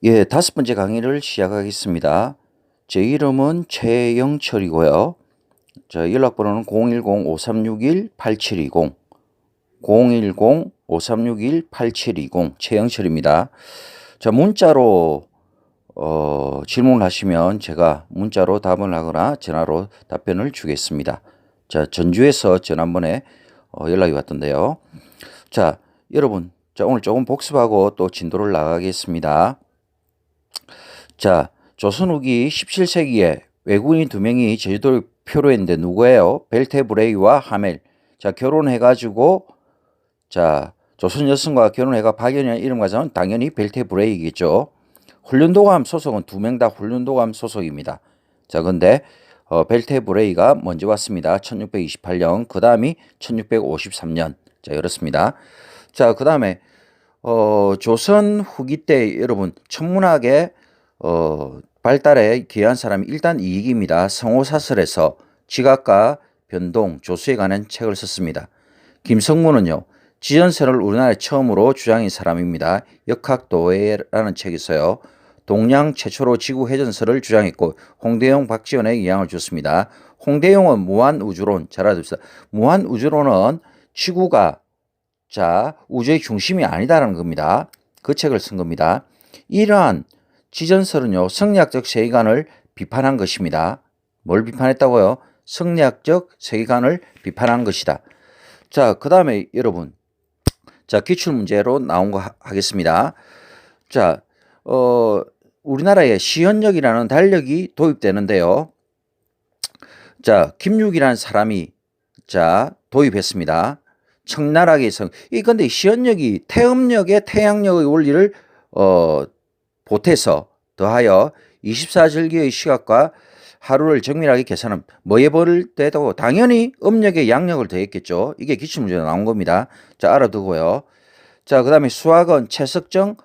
예, 다섯 번째 강의를 시작하겠습니다. 제 이름은 최영철이고요. 연락번호는 010-5361-8720, 010-5361-8720 최영철입니다. 문자로 질문을 하시면 제가 문자로 답을 하거나 전화로 답변을 주겠습니다. 전주에서 지난번에 연락이 왔던데요. 여러분, 오늘 조금 복습하고 또 진도를 나가겠습니다. 조선 후기 17세기에 외국인 두 명이 제주도를 표류했는데 누구예요? 벨테브레이와 하멜. 결혼해가지고 조선 여성과 결혼해가 박연이라는 이름 가져온 당연히 벨테브레이겠죠. 훈련도감 소속은 두 명 다 훈련도감 소속입니다. 근데 벨테브레이가 먼저 왔습니다. 1628년. 그 다음이 1653년. 이렇습니다. 그 다음에 조선 후기 때 여러분 천문학의 발달에 기여한 사람이 일단 이익입니다. 성호사설에서 지각과 변동, 조수에 관한 책을 썼습니다. 김성문은요. 지전설을 우리나라에 처음으로 주장한 사람입니다. 역학도해라는 책이 있어요. 동양 최초로 지구 회전설을 주장했고 홍대용, 박지원에게 영향을 줬습니다. 홍대용은 무한우주론, 잘 알아둡시다. 무한우주론은 지구가 우주의 중심이 아니다라는 겁니다. 그 책을 쓴 겁니다. 이러한 지전설은요, 성리학적 세계관을 비판한 것입니다. 뭘 비판했다고요? 성리학적 세계관을 비판한 것이다. 그 다음에 여러분, 기출문제로 나온 거 하겠습니다. 우리나라에 시현역이라는 달력이 도입되는데요. 김육이라는 사람이 도입했습니다. 청나라의 근데 시현역이 태음역의 태양력의 원리를 보태서 더하여 24절기의 시각과 하루를 정밀하게 계산하면 뭐에 벌을 때도 당연히 음력의 양력을 더했겠죠. 이게 기출문제로 나온 겁니다. 알아두고요. 그 다음에 수학은 최석정,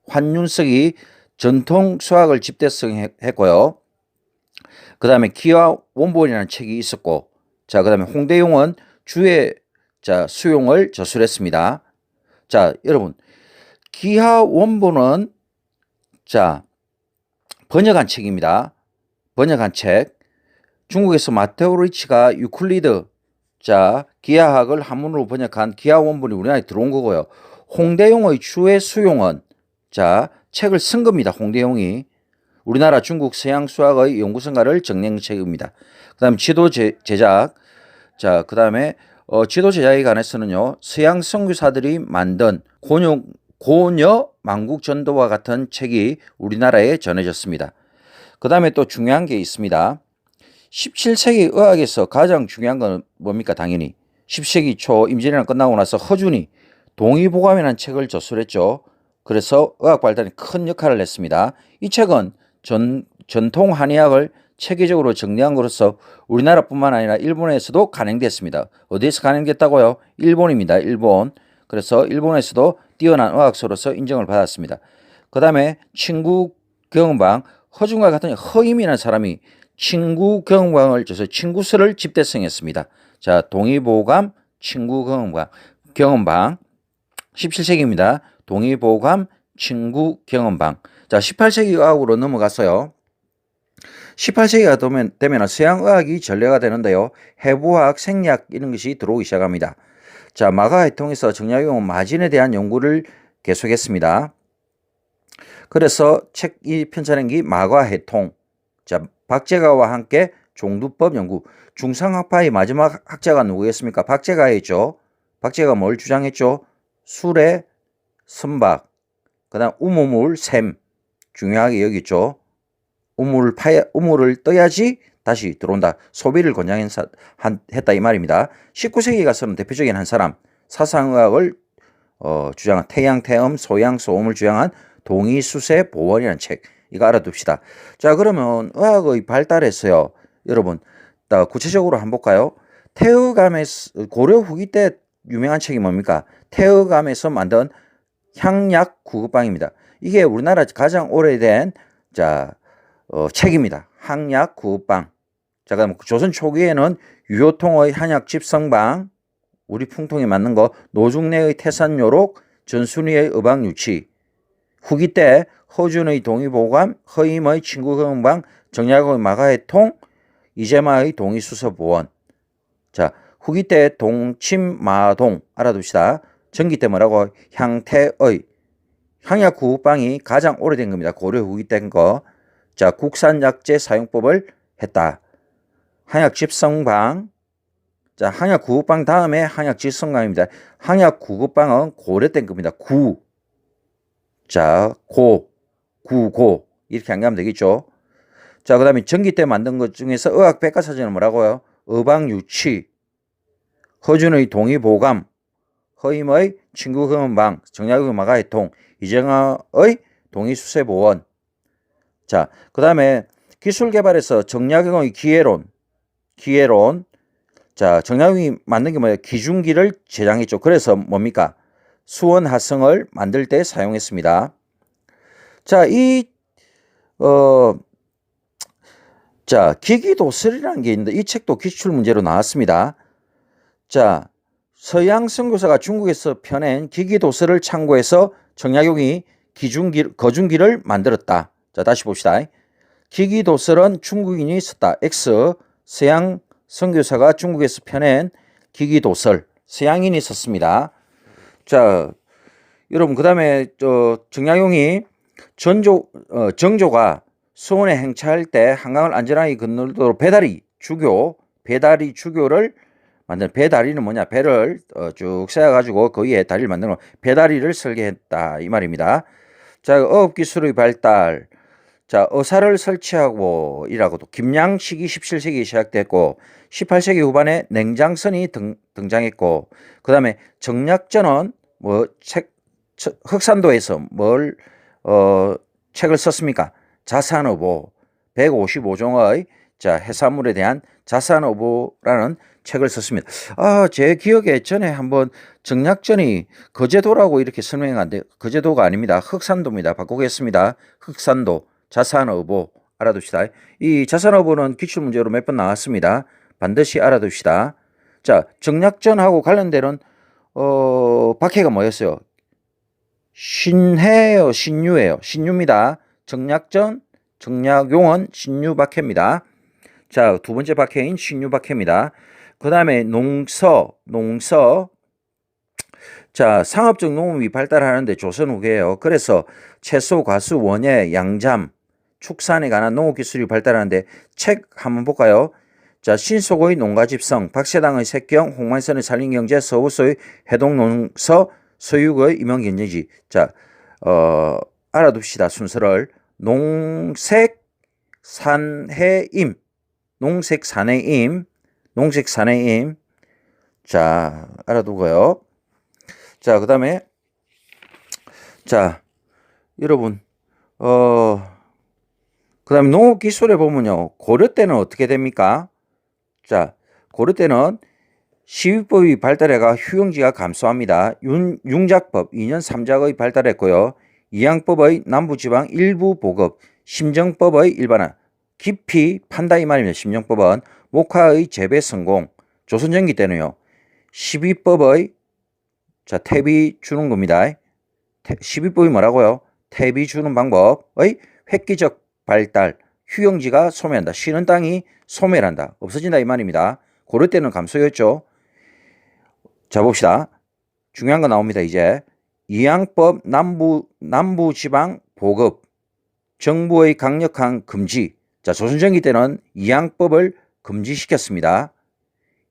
환윤석이 전통 수학을 집대성했고요. 그 다음에 기하 원본이라는 책이 있었고, 그 다음에 홍대용은 주의 수용을 저술했습니다. 여러분, 기하 원본은 번역한 책입니다. 번역한 책. 중국에서 마테오 리치가 유클리드 기하학을 한문으로 번역한 기하 원본이 우리나라에 들어온 거고요. 홍대용의 주의 수용은 책을 쓴 겁니다. 홍대용이 우리나라 중국 서양 수학의 연구성가를 정리한 책입니다. 그 다음에 지도 제작. 그 다음에 지도 제작에 관해서는요, 서양 선교사들이 만든 고녀 만국전도와 같은 책이 우리나라에 전해졌습니다. 그 다음에 또 중요한 게 있습니다. 17세기 의학에서 가장 중요한 건 뭡니까? 당연히 10세기 초 임진왜란 끝나고 나서 허준이 동의보감이라는 책을 저술했죠. 그래서 의학 발달에 큰 역할을 했습니다. 이 책은 전통 한의학을 체계적으로 정리한 것으로서 우리나라뿐만 아니라 일본에서도 간행됐습니다. 어디에서 간행됐다고요? 일본입니다. 일본. 그래서 일본에서도 뛰어난 의학서로서 인정을 받았습니다. 그 다음에 친구경방, 허준과 같은 허임이라는 사람이 친구경방을 줘서 친구서를 집대성했습니다. 동의보감, 친구경방 17세기입니다. 동의보감, 친구경방. 18세기 의학으로 넘어갔어요. 18세기가 되면 서양의학이 전례가 되는데요. 해부학, 생리학 이런 것이 들어오기 시작합니다. 마가를 통해서 정약용은 마진에 대한 연구를 계속했습니다. 그래서 책이 편찬한 게 마가해통. 박제가와 함께 종두법 연구. 중상학파의 마지막 학자가 누구였습니까? 박제가였죠. 박제가 뭘 주장했죠? 술의 선박, 그 다음 우무물, 샘. 중요하게 여겼죠. 우물을 떠야지 다시 들어온다. 소비를 권장했다 이 말입니다. 19세기에 가서는 대표적인 한 사람, 사상의학을 주장한 태양, 태음, 소양, 소음을 주장한 동의수세 보원이라는 책. 이거 알아둡시다. 그러면 의학의 발달에서요. 여러분, 구체적으로 한번 볼까요? 태의감에서 고려 후기 때 유명한 책이 뭡니까? 태의감에서 만든 향약 구급방입니다. 이게 우리나라 가장 오래된 책입니다. 향약 구급방. 그다음 조선 초기에는 유효통의 한약 집성방, 우리 풍통에 맞는 거, 노중래의 태산요록, 전순위의 의방유치. 후기 때 허준의 동의보감, 허임의 친구금방, 정약의 마가해통, 이재마의 동의수서보원. 자, 후기 때 동침마동 알아둡시다. 전기 때 뭐라고? 향태의. 향약구국방이 가장 오래된 겁니다. 고려 후기 때인 거. 자, 국산약재 사용법을 했다. 항약집성방. 자, 항약구국방 다음에 항약집성방입니다. 항약구국방은 고려 때 겁니다. 구. 자, 고. 이렇게 안 가면 되겠죠. 자, 그 다음에 전기 때 만든 것 중에서 의학백과사전은 뭐라고요? 의방유치, 허준의 동의보감, 허임의 친구금방, 정약의 마가해통, 이정아의 동의수세보원. 자, 그 다음에 기술개발에서 정약용의 기회론. 자, 정약용이 만든 게 뭐예요? 기중기를 제작했죠. 그래서 뭡니까? 수원화성을 만들 때 사용했습니다. 자, 자, 기기도설이라는 게 있는데 이 책도 기출문제로 나왔습니다. 자, 서양 선교사가 중국에서 펴낸 기기도설을 참고해서 정약용이 거중기를 만들었다. 자, 다시 봅시다. 기기도설은 중국인이 썼다. X. 서양 선교사가 중국에서 펴낸 기기도설. 서양인이 썼습니다. 자, 여러분, 그 다음에 정약용이 정조가 수원에 행차할 때 한강을 안전하게 건너도록 배다리 주교를 만든. 배다리는 뭐냐? 배를 쭉 세워가지고 그 위에 다리를 만드는 배다리를 설계했다 이 말입니다. 자, 어업기술의 발달. 자, 어사를 설치하고 이라고도 김양식이 17세기에 시작됐고 18세기 후반에 냉장선이 등장했고 그 다음에 정약전은 흑산도에서 책을 썼습니까? 자산어보 155종의 자, 해산물에 대한 자산어보라는 책을 썼습니다. 제 기억에 전에 한번 정약전이 거제도라고 이렇게 설명한데 거제도가 아닙니다. 흑산도입니다. 바꾸겠습니다. 흑산도 자산어보 알아둡시다. 이 자산어보는 기출문제로 몇 번 나왔습니다. 반드시 알아둡시다. 자, 정약전하고 관련되는 박해가 뭐였어요? 신해요, 신유예요. 신유입니다. 정약전, 정약용은 신유 박해입니다. 자, 두 번째 박해인 신유 박해입니다. 그 다음에 농서. 자, 상업적 농업이 발달하는데 조선 후기예요. 그래서 채소, 과수, 원예, 양잠, 축산에 관한 농업기술이 발달하는데 책 한번 볼까요? 자, 신속의 농가집성, 박세당의 색경, 홍만선의 산림경제, 서우서의 해동농서, 서육의 임원경제지. 자, 알아둡시다. 순서를. 농색산해임. 자, 알아두고요. 자, 그 다음에, 자, 여러분, 그 다음에 농업기술에 보면요. 고려 때는 어떻게 됩니까? 자, 고려 때는 시위법이 발달해가 휴영지가 감소합니다. 융작법 2년 3작의 발달했고요. 이양법의 남부지방 일부 보급, 심정법의 일반화, 깊이 판다 이 말입니다. 심정법은 목화의 재배 성공, 조선전기 때는요. 시비법의 자, 탭이 주는 겁니다. 시비법이 뭐라고요? 탭이 주는 방법의 획기적 발달, 휴영지가 소멸한다. 쉬는 땅이 소멸한다. 없어진다 이 말입니다. 고려 때는 감소였죠. 자, 봅시다. 중요한 거 나옵니다. 이제 이양법 남부지방 보급, 정부의 강력한 금지. 자, 조선전기 때는 이양법을 금지시켰습니다.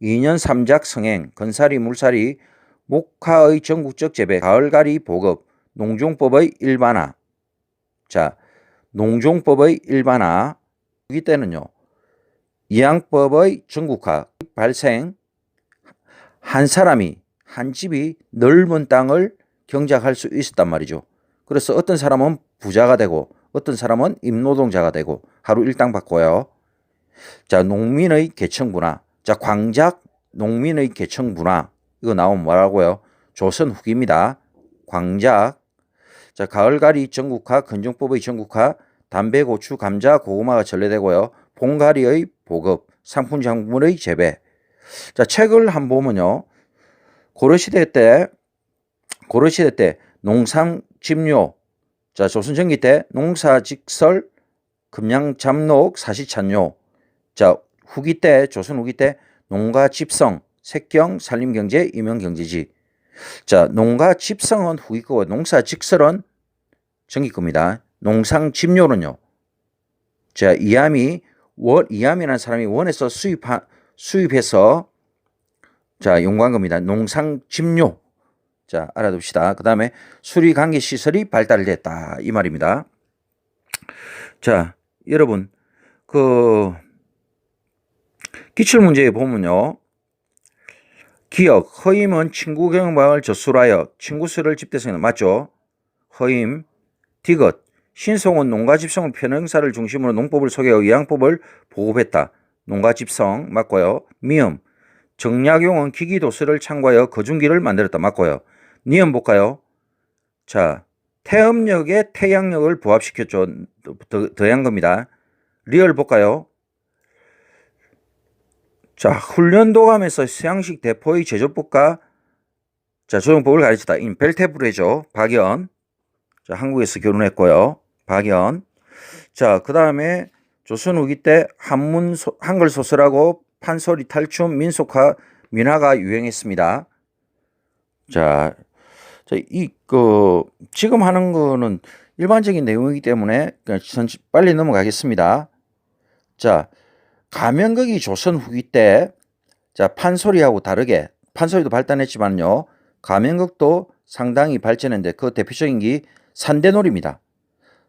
2년 3작 성행, 건사리, 물사리, 목화의 전국적 재배, 가을가리 보급, 농종법의 일반화. 자, 농종법의 일반화. 이 때는요. 이양법의 전국화 발생, 한 사람이 한 집이 넓은 땅을 경작할 수 있었단 말이죠. 그래서 어떤 사람은 부자가 되고 어떤 사람은 임노동자가 되고 하루 일당 받고요. 자, 농민의 계층분화. 자, 광작 농민의 계층분화. 이거 나오면 뭐라고요? 조선 후기입니다. 광작. 자, 가을가리 전국화, 건정법의 전국화, 담배, 고추, 감자, 고구마가 전래되고요. 봉가리의 보급, 상품작물의 재배. 자, 책을 한번 보면요. 고려시대 때 농삼집료, 자, 조선전기 때 농사직설, 금양잡록, 사시찬요. 자, 후기 때, 조선 후기 때 농가집성, 색경, 산림경제, 임용경제지. 자, 농가집성은 후기 거고 농사직설은 전기 겁니다. 농상집료는요. 자, 이암이라는 사람이 원에서 수입해서 자, 연구한 겁니다. 농상집료. 자, 알아둡시다. 그 다음에 수리관계시설이 발달됐다. 이 말입니다. 자, 여러분, 기출문제에 보면요. 기억, 허임은 친구 경험을 저술하여 친구 수를 집대성이다. 맞죠? 허임. 디귿, 신송은 농가집성을 편행사를 중심으로 농법을 소개하고 의향법을 보급했다. 농가집성. 맞고요. 미음, 정약용은 기기도서를 참고하여 거중기를 만들었다. 맞고요. 니은 볼까요? 자, 태음역에 태양역을 부합시켰죠. 더한 겁니다. 리얼 볼까요? 자, 훈련도감에서 서양식 대포의 제조법과 자, 조정법을 가르쳤다. 벨테브레죠. 박연. 자, 한국에서 결혼했고요. 박연. 자, 그 다음에 조선 후기 때 한글 소설하고 판소리 탈춤, 민화가 유행했습니다. 자, 지금 하는 거는 일반적인 내용이기 때문에 빨리 넘어가겠습니다. 자, 가면극이 조선 후기 때, 자, 판소리하고 다르게, 판소리도 발달했지만요, 가면극도 상당히 발전했는데 그 대표적인 게 산대놀이입니다.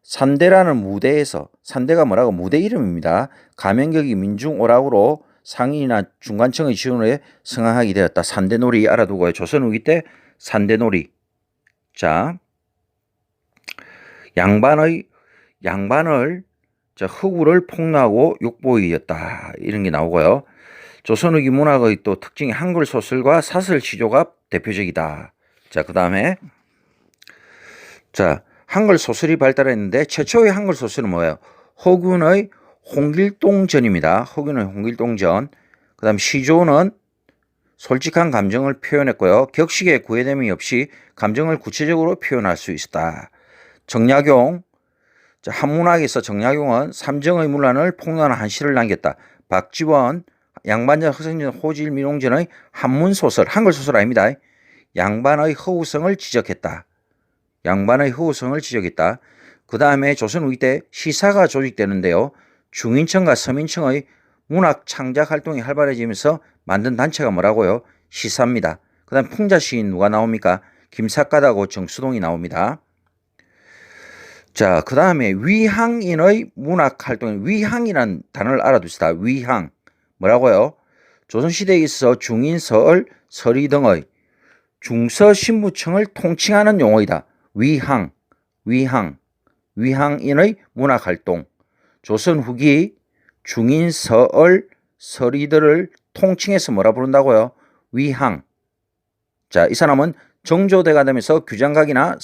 산대라는 무대에서, 산대가 뭐라고? 무대 이름입니다. 가면극이 민중오락으로 상인이나 중간층의 지원에 성황하게 되었다. 산대놀이 알아두고요. 조선 후기 때 산대놀이. 자, 양반을 허구를 폭로하고 욕보이였다. 이런 게 나오고요. 조선 후기 문학의 또 특징이 한글 소설과 사설 시조가 대표적이다. 자, 그 다음에 자, 한글 소설이 발달했는데 최초의 한글 소설은 뭐예요? 허균의 홍길동전입니다. 허균의 홍길동전. 그 다음 시조는 솔직한 감정을 표현했고요. 격식에 구애됨이 없이 감정을 구체적으로 표현할 수 있었다. 정약용, 한문학에서 정약용은 삼정의 문란을 폭로하는 한 시를 남겼다. 박지원, 양반전, 허생전, 호질, 민홍전의 한문소설, 한글소설 아닙니다. 양반의 허우성을 지적했다. 그 다음에 조선 후기 때 시사가 조직되는데요. 중인층과 서민층의 문학 창작 활동이 활발해지면서 만든 단체가 뭐라고요? 시사입니다. 그 다음 풍자시인 누가 나옵니까? 김삿갓하고 정수동이 나옵니다. 자, 그 다음에 위항인의 문학 활동, 위항이라는 단어를 알아두시다. 위항. 뭐라고요? 조선시대에 있어 중인, 서을, 서리 등의 중서 신부층을 통칭하는 용어이다. 위항인의 문학 활동. 조선 후기 중인, 서을, 서리들을 통칭해서 뭐라 부른다고요? 위항. 자, 이 사람은 정조대가 되면서 규장각이나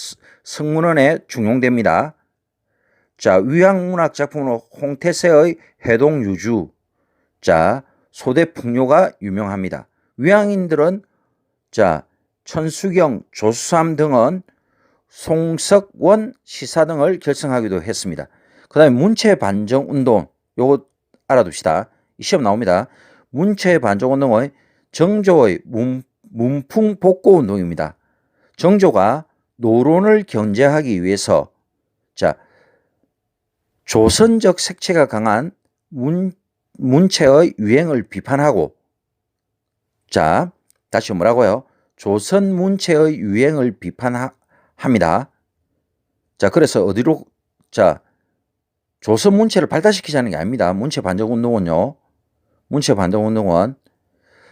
성문원에 중용됩니다. 자, 위항문학 작품으로 홍태세의 해동유주. 자, 소대풍요가 유명합니다. 위항인들은 자, 천수경, 조수삼 등은 송석원 시사 등을 결성하기도 했습니다. 그 다음에 문체반정운동, 요거 알아둡시다. 이 시험 나옵니다. 문체반정운동의 정조의 문풍복고운동입니다. 정조가 노론을 견제하기 위해서 자, 조선적 색채가 강한 문체의 유행을 비판하고 자, 다시 뭐라고요? 조선 문체의 유행을 비판합니다. 자, 그래서 어디로 자, 조선 문체를 발달시키자는 게 아닙니다. 문체반정운동은요.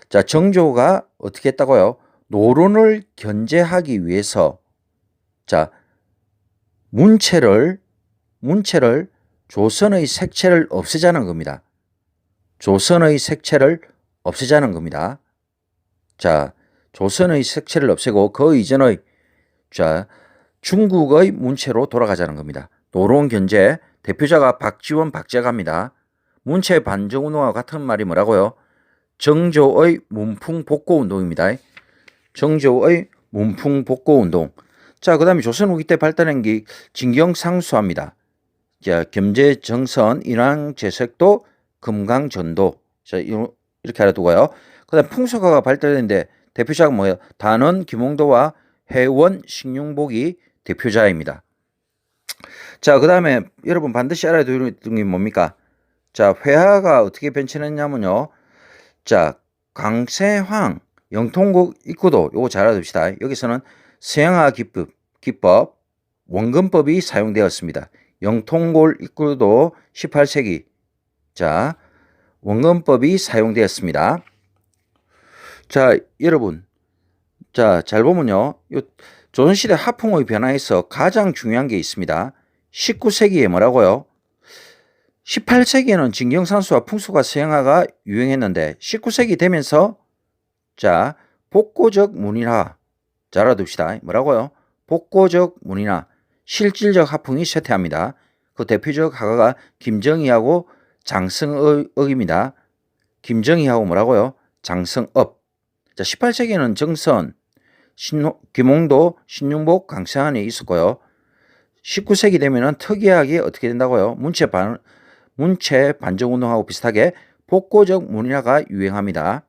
자, 정조가 어떻게 했다고요? 노론을 견제하기 위해서 자, 문체를 조선의 색채를 없애자는 겁니다. 자, 조선의 색채를 없애고 그 이전의 자, 중국의 문체로 돌아가자는 겁니다. 노론 견제 대표자가 박지원, 박재가입니다. 문체 반정운동과 같은 말이 뭐라고요? 정조의 문풍복고운동입니다. 정조의 문풍복고운동. 자, 그다음에 조선 후기 때 발달한 게 진경상수화입니다. 자, 겸재정선, 인왕제색도, 금강전도. 자, 이렇게 알아두고요. 그다음 풍속화가 발달했는데 대표자가 뭐예요? 단원, 김홍도와 해원, 식룡복이 대표자입니다. 자, 그다음에 여러분 반드시 알아두는 게 뭡니까? 자, 회화가 어떻게 변천했냐면요. 자, 강세황, 영통국 입구도 요거 잘 알아둡시다. 여기서는 서양화 기법, 원근법이 사용되었습니다. 영통골 입구도 18세기. 자, 원근법이 사용되었습니다. 자, 여러분. 자, 잘 보면요. 요 조선시대 하풍의 변화에서 가장 중요한 게 있습니다. 19세기에 뭐라고요? 18세기에는 진경산수와 풍수가 서양화가 유행했는데 19세기 되면서 자, 복고적 문인화. 잘 알아둡시다. 뭐라고요? 복고적 문인화. 실질적 하풍이 쇠퇴합니다. 그 대표적 화가가 김정희하고 장승업입니다. 김정희하고 뭐라고요? 장승업. 자, 18세기에는 정선, 김홍도, 신윤복, 강세한이 있었고요. 19세기 되면은 특이하게 어떻게 된다고요? 문체 반정운동하고 비슷하게 복고적 문인화가 유행합니다.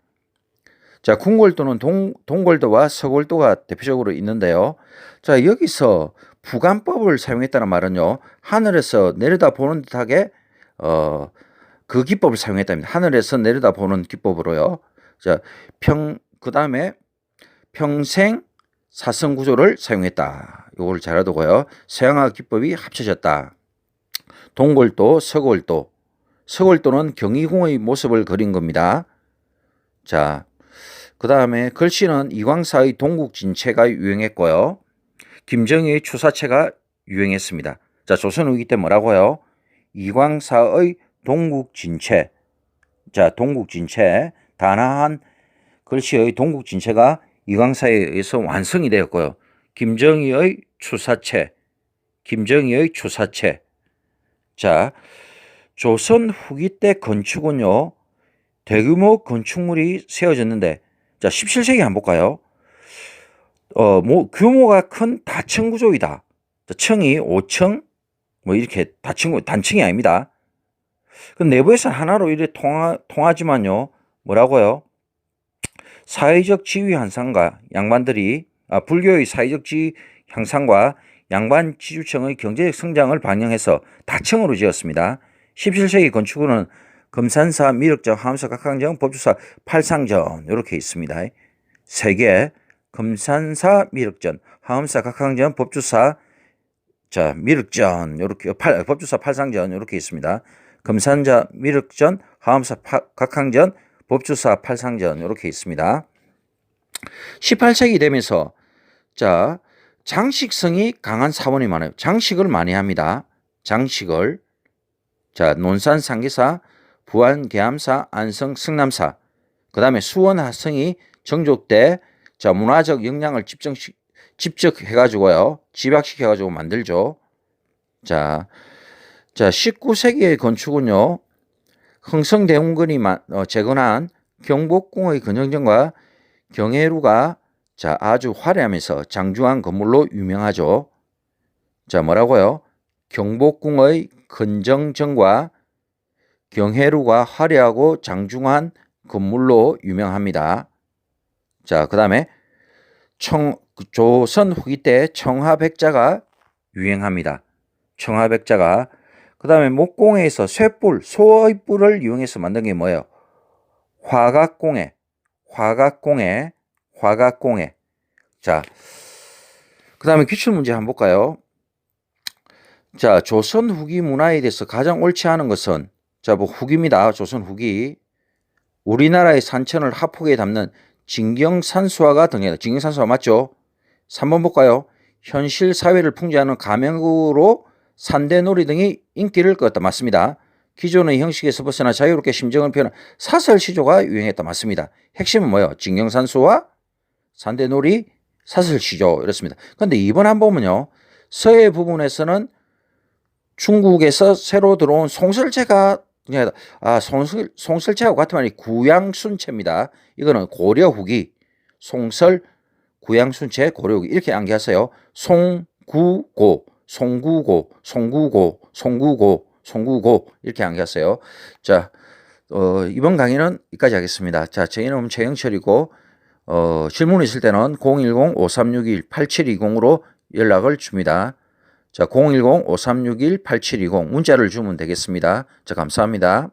자, 궁궐도는 동궐도와 서궐도가 대표적으로 있는데요. 자, 여기서 부관법을 사용했다는 말은요. 하늘에서 내려다보는 듯하게 그 기법을 사용했답니다. 하늘에서 내려다보는 기법으로요. 자, 그다음에 평생 사성 구조를 사용했다. 요걸 잘 알아두고요. 서양화 기법이 합쳐졌다. 동궐도, 서궐도는 경희궁의 모습을 그린 겁니다. 자, 그 다음에 글씨는 이광사의 동국진체가 유행했고요. 김정희의 추사체가 유행했습니다. 자, 조선 후기 때 뭐라고요? 이광사의 동국진체. 자, 동국진체. 단아한 글씨의 동국진체가 이광사에 의해서 완성이 되었고요. 김정희의 추사체. 자, 조선 후기 때 건축은요. 대규모 건축물이 세워졌는데 자, 17세기 한번 볼까요? 규모가 큰 다층 구조이다. 자, 층이 5층 뭐 이렇게 단층이 아닙니다. 그 내부에서는 하나로 이렇게 통하지만요. 뭐라고요? 사회적 지위 향상과 불교의 사회적 지위 향상과 양반 지주층의 경제적 성장을 반영해서 다층으로 지었습니다. 17세기 건축은 금산사, 미륵전, 하암사, 각항전, 법주사, 팔상전 이렇게 있습니다. 세 개. 금산사, 미륵전, 하암사, 각항전, 법주사, 자, 미륵전 이렇게 법주사, 팔상전 이렇게 있습니다. 금산자, 미륵전, 하암사, 각항전, 법주사, 팔상전 이렇게 있습니다. 18세기 되면서 자, 장식성이 강한 사원이 많아요. 장식을 많이 합니다. 장식을. 자, 논산, 상계사, 부안, 계암사, 안성, 성남사. 그 다음에 수원, 하성이 정족대. 자, 문화적 역량을 집적해가지고요. 집약시켜가지고 만들죠. 자, 19세기의 건축은요. 흥성대원군이 재건한 경복궁의 근영전과 경회루가 자, 아주 화려하면서 장중한 건물로 유명하죠. 자, 뭐라고요? 경복궁의 근정전과 경회루가 화려하고 장중한 건물로 유명합니다. 자, 그 다음에 조선 후기 때 청하백자가 유행합니다. 청하백자가. 그 다음에 목공에서 소의 뿔을 이용해서 만든 게 뭐예요? 화각공예. 자, 그 다음에 기출문제 한번 볼까요? 자, 조선 후기 문화에 대해서 가장 옳지 않은 것은 자, 뭐 후기입니다. 조선 후기. 우리나라의 산천을 하폭에 담는 진경산수화가 등이다. 진경산수화 맞죠? 3번 볼까요? 현실 사회를 풍자하는 가명으로 산대놀이 등이 인기를 끌었다. 맞습니다. 기존의 형식에서 벗어나 자유롭게 심정을 표현한 사설시조가 유행했다. 맞습니다. 핵심은 뭐예요? 진경산수화, 산대놀이, 사설시조 이렇습니다. 그런데 2번 한번 보면요. 서해 부분에서는 중국에서 새로 들어온 송설체가 송설체하고 같은 말이 구양순체입니다. 이거는 고려 후기 송설 구양순체 고려기 이렇게 암기하세요. 송구고, 송구고, 송구고, 송구고, 송구고 이렇게 암기하세요. 자, 이번 강의는 여기까지 하겠습니다. 자, 제 이름은 최영철이고 질문 있을 때는 010-5361-8720으로 연락을 줍니다. 자, 010-5361-8720 문자를 주면 되겠습니다. 자, 감사합니다.